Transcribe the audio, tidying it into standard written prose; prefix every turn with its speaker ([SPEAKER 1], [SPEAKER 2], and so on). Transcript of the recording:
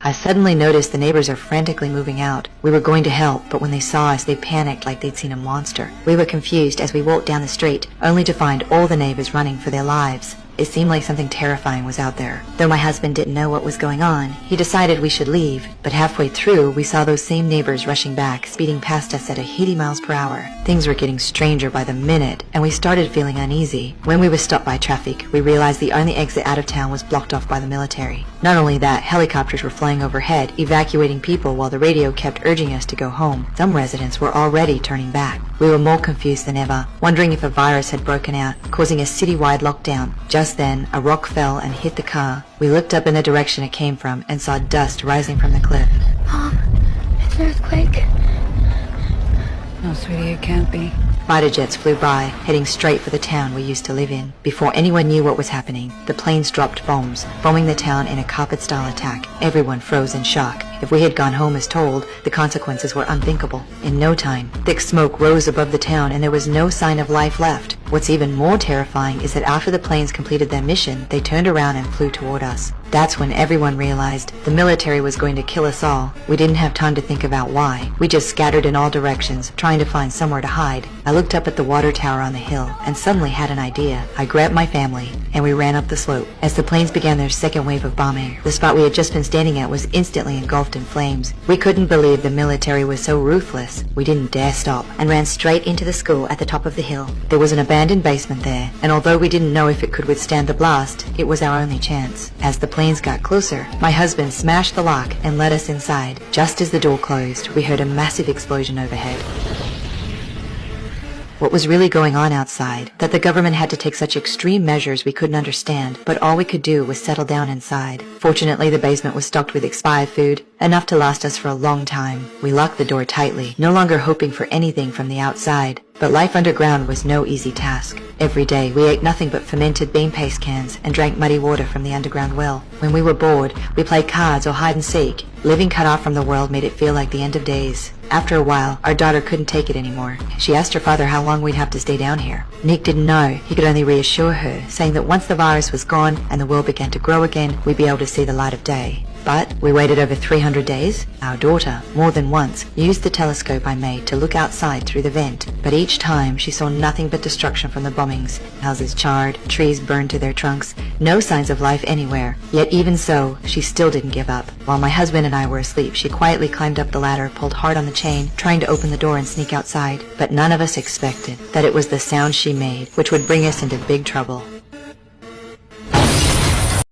[SPEAKER 1] I suddenly noticed the neighbors are frantically moving out. We were going to help, but when they saw us, they panicked like they'd seen a monster. We were confused as we walked down the street, only to find all the neighbors running for their lives. It seemed like something terrifying was out there. Though my husband didn't know what was going on, he decided we should leave. But halfway through, we saw those same neighbors rushing back, speeding past us at 80 miles per hour. Things were getting stranger by the minute, and we started feeling uneasy. When we were stopped by traffic, we realized the only exit out of town was blocked off by the military. Not only that, helicopters were flying overhead, evacuating people while the radio kept urging us to go home. Some residents were already turning back. We were more confused than ever, wondering if a virus had broken out, causing a citywide lockdown. Just then, a rock fell and hit the car. We looked up in the direction it came from and saw dust rising from the cliff.
[SPEAKER 2] Mom, it's an earthquake.
[SPEAKER 3] No, sweetie, it can't be.
[SPEAKER 1] Fighter jets flew by, heading straight for the town we used to live in. Before anyone knew what was happening, the planes dropped bombs, bombing the town in a carpet-style attack. Everyone froze in shock. If we had gone home as told, the consequences were unthinkable. In no time, thick smoke rose above the town and there was no sign of life left. What's even more terrifying is that after the planes completed their mission, they turned around and flew toward us. That's when everyone realized the military was going to kill us all. We didn't have time to think about why. We just scattered in all directions, trying to find somewhere to hide. I looked up at the water tower on the hill and suddenly had an idea. I grabbed my family and we ran up the slope. As the planes began their second wave of bombing, the spot we had just been standing at was instantly engulfed in flames. We couldn't believe the military was so ruthless. We didn't dare stop and ran straight into the school at the top of the hill. There was an abandoned basement there, and although we didn't know if it could withstand the blast, it was our only chance. As the planes got closer, my husband smashed the lock and led us inside. Just as the door closed, we heard a massive explosion overhead. What was really going on outside, that the government had to take such extreme measures we couldn't understand, but all we could do was settle down inside. Fortunately, the basement was stocked with expired food, enough to last us for a long time. We locked the door tightly, no longer hoping for anything from the outside. But life underground was no easy task. Every day, we ate nothing but fermented bean paste cans and drank muddy water from the underground well. When we were bored, we played cards or hide and seek. Living cut off from the world made it feel like the end of days. After a while, our daughter couldn't take it anymore. She asked her father how long we'd have to stay down here. Nick didn't know. He could only reassure her, saying that once the virus was gone and the world began to grow again, we'd be able to see the light of day. But we waited over 300 days. Our daughter, more than once, used the telescope I made to look outside through the vent. But each time, she saw nothing but destruction from the bombings. Houses charred, trees burned to their trunks, no signs of life anywhere. Yet even so, she still didn't give up. While my husband and I were asleep, she quietly climbed up the ladder, pulled hard on the chain, trying to open the door and sneak outside. But none of us expected that it was the sound she made which would bring us into big trouble.